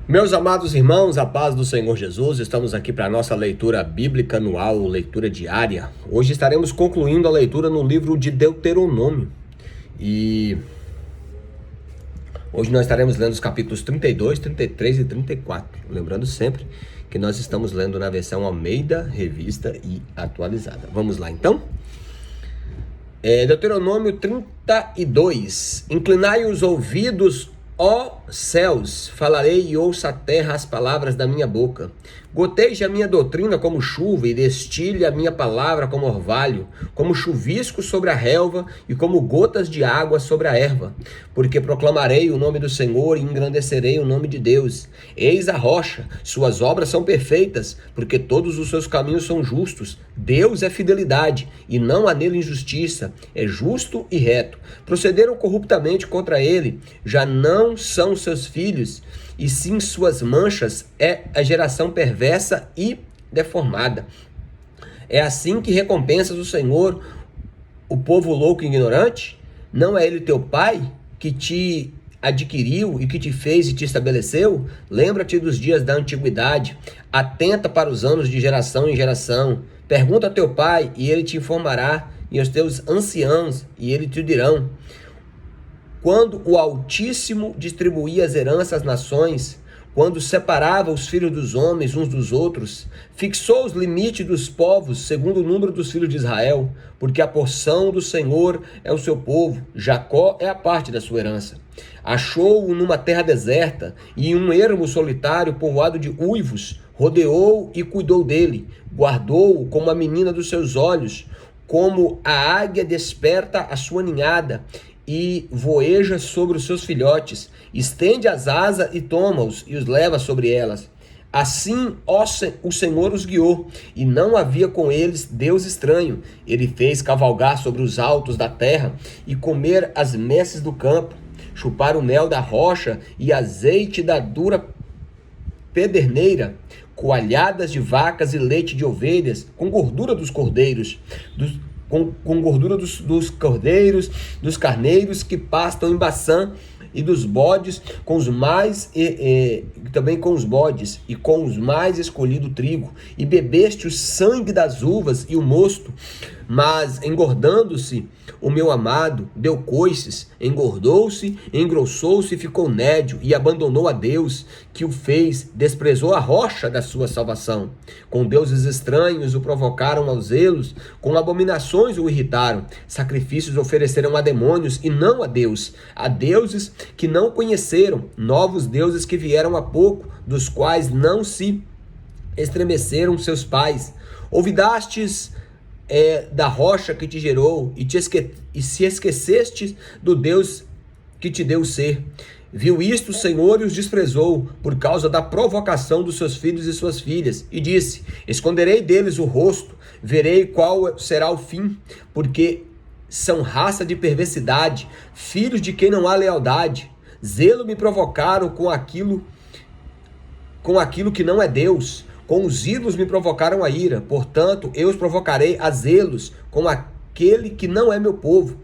Meus amados irmãos, a paz do Senhor Jesus, estamos aqui para a nossa leitura bíblica anual, leitura diária. Hoje estaremos concluindo a leitura no livro de Deuteronômio. E hoje nós estaremos lendo os capítulos 32, 33 e 34. Lembrando sempre que nós estamos lendo na versão Almeida, Revista e Atualizada. Vamos lá então? Deuteronômio 32. Inclinai os ouvidos, ó céus, falarei e ouça a terra as palavras da minha boca. Goteje a minha doutrina como chuva e destile a minha palavra como orvalho, como chuvisco sobre a relva e como gotas de água sobre a erva. Porque proclamarei o nome do Senhor e engrandecerei o nome de Deus. Eis a rocha, suas obras são perfeitas, porque todos os seus caminhos são justos. Deus é fidelidade e não há nele injustiça, é justo e reto. Procederam corruptamente contra ele, já não são seus filhos, e sim suas manchas é a geração perversa e deformada. É assim que recompensas o Senhor o povo louco e ignorante? Não é ele teu pai que te adquiriu e que te fez e te estabeleceu? Lembra-te dos dias da antiguidade, atenta para os anos de geração em geração. Pergunta a teu pai e ele te informará, e aos teus anciãos e eles te dirão. Quando o Altíssimo distribuía as heranças às nações, quando separava os filhos dos homens uns dos outros, fixou os limites dos povos segundo o número dos filhos de Israel, porque a porção do Senhor é o seu povo, Jacó é a parte da sua herança. Achou-o numa terra deserta e em um ermo solitário povoado de uivos, rodeou e cuidou dele, guardou-o como a menina dos seus olhos, como a águia desperta a sua ninhada, e voeja sobre os seus filhotes, estende as asas e toma-os, e os leva sobre elas. Assim, o Senhor os guiou, e não havia com eles Deus estranho. Ele fez cavalgar sobre os altos da terra, e comer as messes do campo, chupar o mel da rocha, e azeite da dura pederneira, coalhadas de vacas e leite de ovelhas, com gordura dos cordeiros, com gordura dos cordeiros, dos carneiros que pastam em Baçã, e dos bodes, com os mais também com os bodes, e com os mais escolhido trigo, e bebeste o sangue das uvas e o mosto. Mas engordando-se o meu amado, deu coices, engordou-se, engrossou-se e ficou nédio, e abandonou a Deus que o fez, desprezou a rocha da sua salvação. Com deuses estranhos o provocaram aos zelos, com abominações o irritaram, sacrifícios ofereceram a demônios e não a Deus, a deuses que não conheceram, novos deuses que vieram há pouco, dos quais não se estremeceram seus pais. Ouvidastes da rocha que te gerou, e se esqueceste do Deus que te deu ser. Viu isto o Senhor e os desprezou, por causa da provocação dos seus filhos e suas filhas, e disse: esconderei deles o rosto, verei qual será o fim, porque são raça de perversidade, filhos de quem não há lealdade. Zelo me provocaram com aquilo que não é Deus. Com os ídolos me provocaram a ira, portanto eu os provocarei a zelos com aquele que não é meu povo.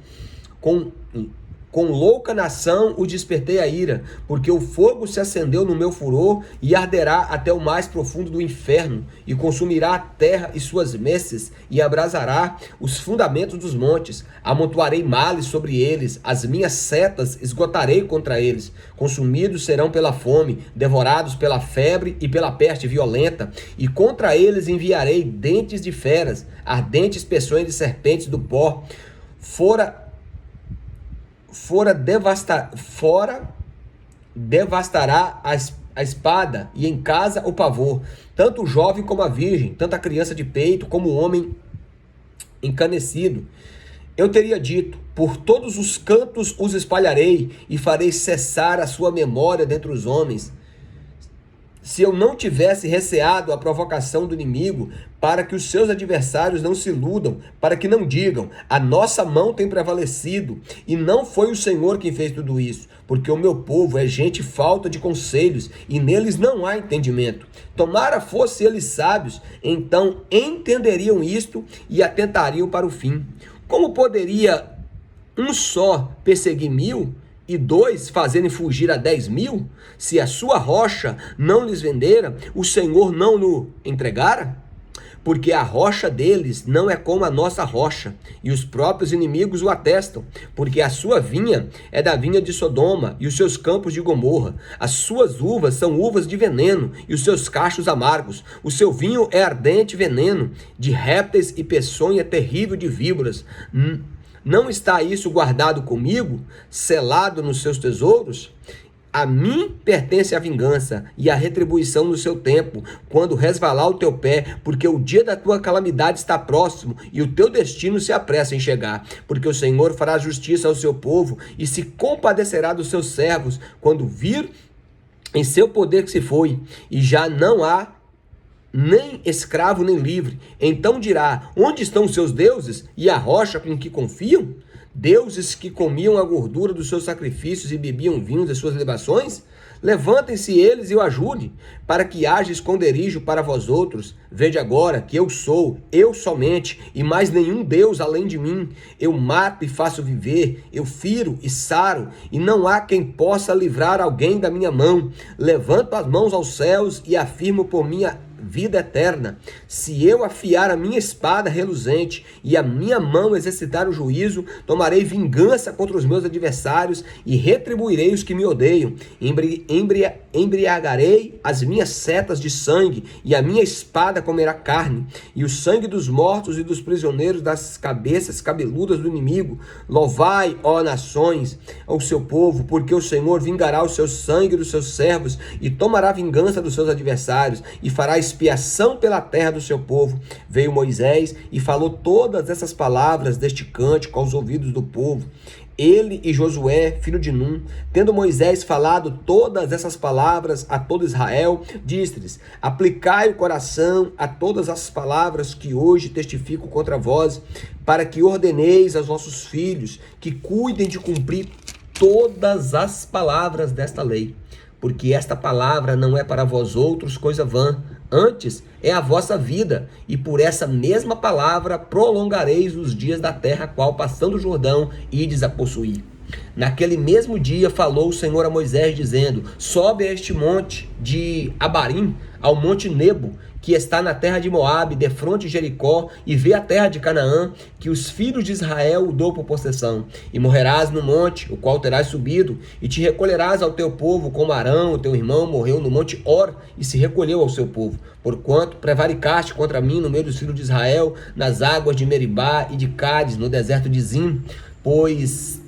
Com louca nação o despertei a ira, porque o fogo se acendeu no meu furor e arderá até o mais profundo do inferno, e consumirá a terra e suas messes, e abrasará os fundamentos dos montes. Amontoarei males sobre eles, as minhas setas esgotarei contra eles. Consumidos serão pela fome, devorados pela febre e pela peste violenta, e contra eles enviarei dentes de feras, ardentes peçonhas de serpentes do pó. Devastará a espada, e em casa o pavor, tanto o jovem como a virgem, tanto a criança de peito como o homem encanecido. Eu teria dito: por todos os cantos os espalharei, e farei cessar a sua memória dentre os homens. Se eu não tivesse receado a provocação do inimigo, para que os seus adversários não se iludam, para que não digam: a nossa mão tem prevalecido, e não foi o Senhor quem fez tudo isso, porque o meu povo é gente falta de conselhos, e neles não há entendimento. Tomara fossem eles sábios, então entenderiam isto e atentariam para o fim. Como poderia um só perseguir 1000 e 2 fazerem fugir a 10.000? Se a sua rocha não lhes vendera, o Senhor não lhe entregara? Porque a rocha deles não é como a nossa rocha, e os próprios inimigos o atestam, porque a sua vinha é da vinha de Sodoma, e os seus campos de Gomorra. As suas uvas são uvas de veneno, e os seus cachos amargos. O seu vinho é ardente veneno, de répteis, e peçonha terrível de víboras. Não está isso guardado comigo, selado nos seus tesouros? A mim pertence a vingança e a retribuição no seu tempo, quando resvalar o teu pé, porque o dia da tua calamidade está próximo e o teu destino se apressa em chegar. Porque o Senhor fará justiça ao seu povo e se compadecerá dos seus servos, quando vir em seu poder que se foi, e já não há nem escravo nem livre. Então dirá: onde estão os seus deuses e a rocha em que confiam? Deuses que comiam a gordura dos seus sacrifícios e bebiam vinho das suas libações? Levantem-se eles e o ajude, para que haja esconderijo para vós outros. Vede agora que eu sou, eu somente, e mais nenhum Deus além de mim. Eu mato e faço viver, eu firo e saro, e não há quem possa livrar alguém da minha mão. Levanto as mãos aos céus e afirmo por minha vida eterna. Se eu afiar a minha espada reluzente e a minha mão exercitar o juízo, tomarei vingança contra os meus adversários e retribuirei os que me odeiam. Embriagarei as minhas setas de sangue, e a minha espada comerá carne, e o sangue dos mortos e dos prisioneiros, das cabeças cabeludas do inimigo. Louvai, ó nações, ao seu povo, porque o Senhor vingará o seu sangue dos seus servos e tomará vingança dos seus adversários e fará expiação pela terra do seu povo. Veio Moisés e falou todas essas palavras deste cântico aos ouvidos do povo. Ele e Josué, filho de Num, tendo Moisés falado todas essas palavras a todo Israel, disse-lhes: aplicai o coração a todas as palavras que hoje testifico contra vós, para que ordeneis aos vossos filhos que cuidem de cumprir todas as palavras desta lei. Porque esta palavra não é para vós outros coisa vã, antes é a vossa vida, e por essa mesma palavra prolongareis os dias da terra, qual passando o Jordão ides a possuir. Naquele mesmo dia falou o Senhor a Moisés, dizendo: sobe a este monte de Abarim, ao monte Nebo, que está na terra de Moabe, defronte de Jericó, e vê a terra de Canaã, que os filhos de Israel o dou por possessão. E morrerás no monte, o qual terás subido, e te recolherás ao teu povo, como Arão, o teu irmão, morreu no monte Hor, e se recolheu ao seu povo. Porquanto prevaricaste contra mim no meio dos filhos de Israel, nas águas de Meribá e de Cádiz, no deserto de Zim, pois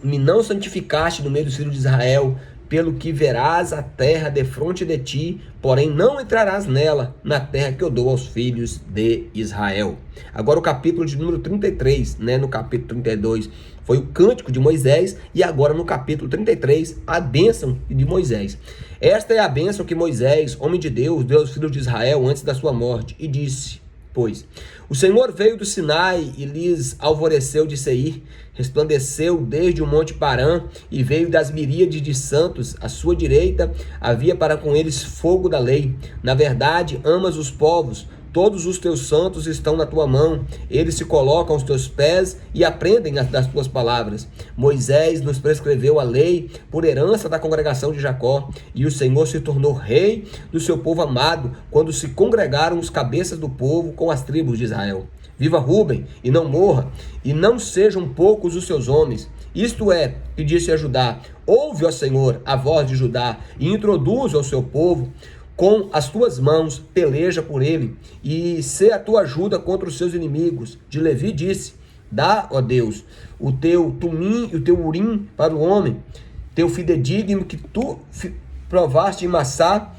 me não santificaste no meio dos filhos de Israel, pelo que verás a terra defronte de ti, porém não entrarás nela, na terra que eu dou aos filhos de Israel. Agora o capítulo de número 33, no capítulo 32 foi o cântico de Moisés, e agora no capítulo 33, a bênção de Moisés. Esta é a bênção que Moisés, homem de Deus, deu aos filhos de Israel antes da sua morte, e disse: pois o Senhor veio do Sinai e lhes alvoreceu de Seir, resplandeceu desde o monte Parã e veio das miríades de santos. À sua direita havia para com eles fogo da lei. Na verdade, amas os povos, todos os teus santos estão na tua mão. Eles se colocam aos teus pés e aprendem das tuas palavras. Moisés nos prescreveu a lei por herança da congregação de Jacó, e o Senhor se tornou rei do seu povo amado, quando se congregaram os cabeças do povo com as tribos de Israel. Viva Ruben, e não morra, e não sejam poucos os seus homens. Isto é, que disse a Judá: ouve, ó Senhor, a voz de Judá, e introduz ao seu povo. Com as tuas mãos peleja por ele, e sê a tua ajuda contra os seus inimigos. De Levi disse: dá, ó Deus, o teu tumim e o teu urim para o homem, teu fidedigno que tu provaste em Massá,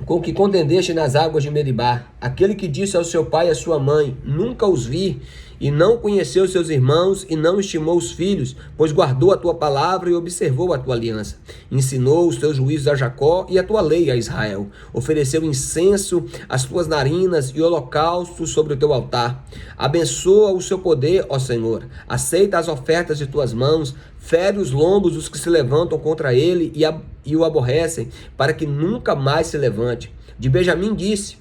com que contendeste nas águas de Meribá. Aquele que disse ao seu pai e à sua mãe: nunca os vi, e não conheceu seus irmãos, e não estimou os filhos, pois guardou a tua palavra e observou a tua aliança. Ensinou os teus juízos a Jacó e a tua lei a Israel. Ofereceu incenso às tuas narinas e holocaustos sobre o teu altar. Abençoa o seu poder, ó Senhor. Aceita as ofertas de tuas mãos. Fere os lombos dos que se levantam contra ele e o aborrecem, para que nunca mais se levante. De Benjamim disse: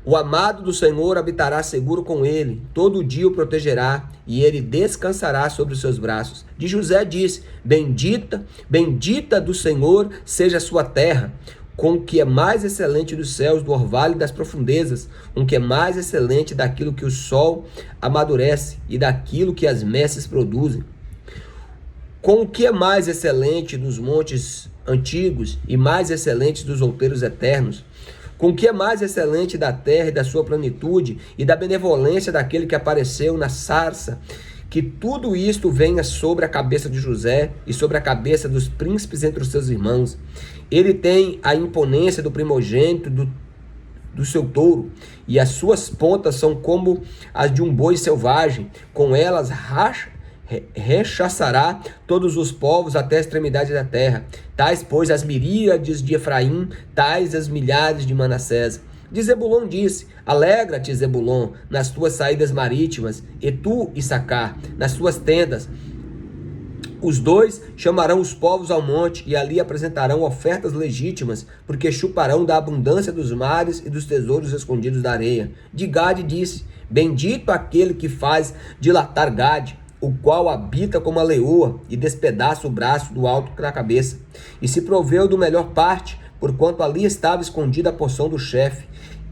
O amado do Senhor habitará seguro com ele, todo dia o protegerá, e ele descansará sobre os seus braços. De José disse: bendita, bendita do Senhor seja a sua terra, com o que é mais excelente dos céus, do orvalho das profundezas, com o que é mais excelente daquilo que o sol amadurece e daquilo que as messes produzem. Com o que é mais excelente dos montes antigos e mais excelente dos outeiros eternos, com o que é mais excelente da terra e da sua plenitude e da benevolência daquele que apareceu na sarça, que tudo isto venha sobre a cabeça de José e sobre a cabeça dos príncipes entre os seus irmãos. Ele tem a imponência do primogênito do seu touro, e as suas pontas são como as de um boi selvagem, com elas rechaçará todos os povos até a extremidade da terra. Tais, pois, as miríades de Efraim, tais as milhares de Manassés. De Zebulon disse: alegra-te, Zebulon, nas tuas saídas marítimas, e tu, Issacar, nas tuas tendas. Os dois chamarão os povos ao monte, e ali apresentarão ofertas legítimas, porque chuparão da abundância dos mares e dos tesouros escondidos da areia. De Gade disse: bendito aquele que faz dilatar Gade, o qual habita como a leoa e despedaça o braço do alto da cabeça. E se proveu do melhor parte, porquanto ali estava escondida a porção do chefe.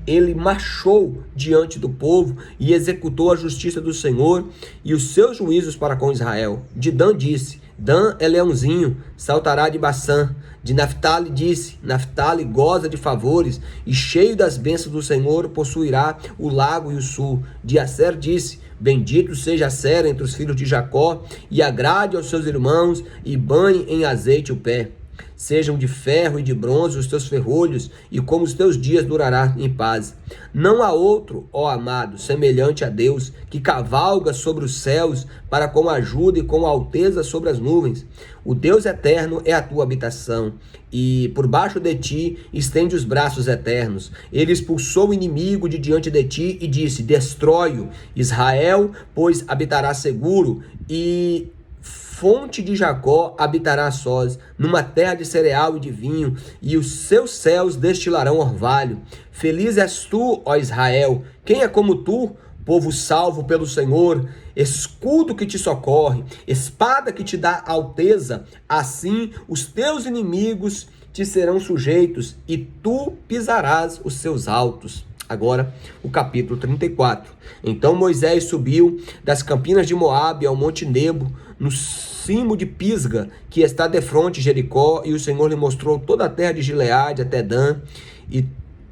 Ele marchou diante do povo e executou a justiça do Senhor e os seus juízos para com Israel. De Dan disse: Dan é leãozinho, saltará de Baçã. De Naftali disse: Naftali goza de favores, e cheio das bênçãos do Senhor possuirá o lago e o sul. De Asser disse: bendito seja Asser entre os filhos de Jacó, e agrade aos seus irmãos, e banhe em azeite o pé. Sejam de ferro e de bronze os teus ferrolhos, e como os teus dias durará em paz. Não há outro, ó amado, semelhante a Deus, que cavalga sobre os céus para com ajuda e com alteza sobre as nuvens. O Deus eterno é a tua habitação, e por baixo de ti estende os braços eternos. Ele expulsou o inimigo de diante de ti e disse: destrói-o. Israel, pois, habitará seguro, e fonte de Jacó habitará sós, numa terra de cereal e de vinho, e os seus céus destilarão orvalho. Feliz és tu, ó Israel, quem é como tu, povo salvo pelo Senhor, escudo que te socorre, espada que te dá alteza. Assim os teus inimigos te serão sujeitos, e tu pisarás os seus altos. Agora, o capítulo 34. Então Moisés subiu das campinas de Moabe ao monte Nebo, no cimo de Pisga, que está defronte de Jericó, e o Senhor lhe mostrou toda a terra de Gileade até Dan,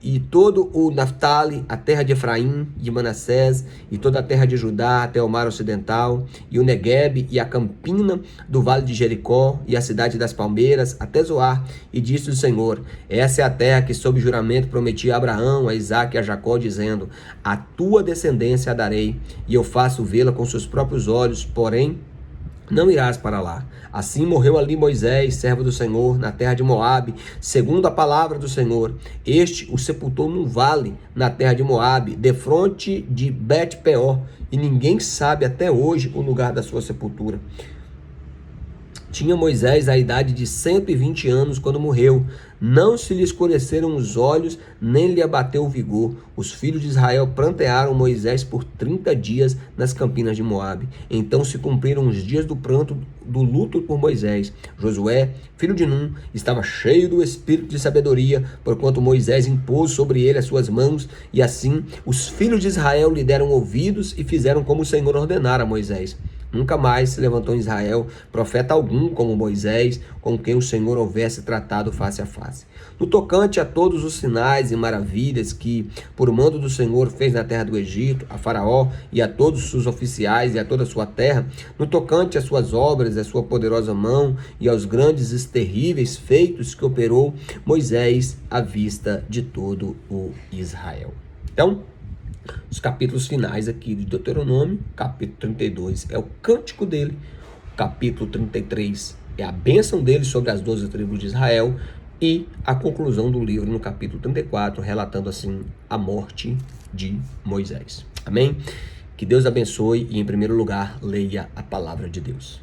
e todo o Naftali, a terra de Efraim, de Manassés, e toda a terra de Judá até o mar ocidental, e o Neguebe, e a campina do vale de Jericó, e a cidade das palmeiras, até Zoar. E disse o Senhor: essa é a terra que sob juramento prometi a Abraão, a Isaque e a Jacó, dizendo: a tua descendência a darei, e eu faço vê-la com seus próprios olhos, porém não irás para lá. Assim morreu ali Moisés, servo do Senhor, na terra de Moabe, segundo a palavra do Senhor. Este o sepultou num vale, na terra de Moabe, defronte de Bet-peor, e ninguém sabe até hoje o lugar da sua sepultura. Tinha Moisés a idade de 120 anos quando morreu. Não se lhe escureceram os olhos, nem lhe abateu o vigor. Os filhos de Israel prantearam Moisés por 30 dias nas campinas de Moabe. Então se cumpriram os dias do pranto, do luto por Moisés. Josué, filho de Num, estava cheio do espírito de sabedoria, porquanto Moisés impôs sobre ele as suas mãos, e assim os filhos de Israel lhe deram ouvidos e fizeram como o Senhor ordenara a Moisés. Nunca mais se levantou em Israel profeta algum como Moisés, com quem o Senhor houvesse tratado face a face. No tocante a todos os sinais e maravilhas que, por mando do Senhor, fez na terra do Egito, a Faraó e a todos os seus oficiais e a toda a sua terra, no tocante às suas obras, à sua poderosa mão e aos grandes e terríveis feitos que operou Moisés à vista de todo o Israel. Então, os capítulos finais aqui de Deuteronômio, capítulo 32 é o cântico dele, capítulo 33 é a bênção dele sobre as 12 tribos de Israel, e a conclusão do livro no capítulo 34, relatando assim a morte de Moisés. Amém? Que Deus abençoe e, em primeiro lugar, leia a palavra de Deus.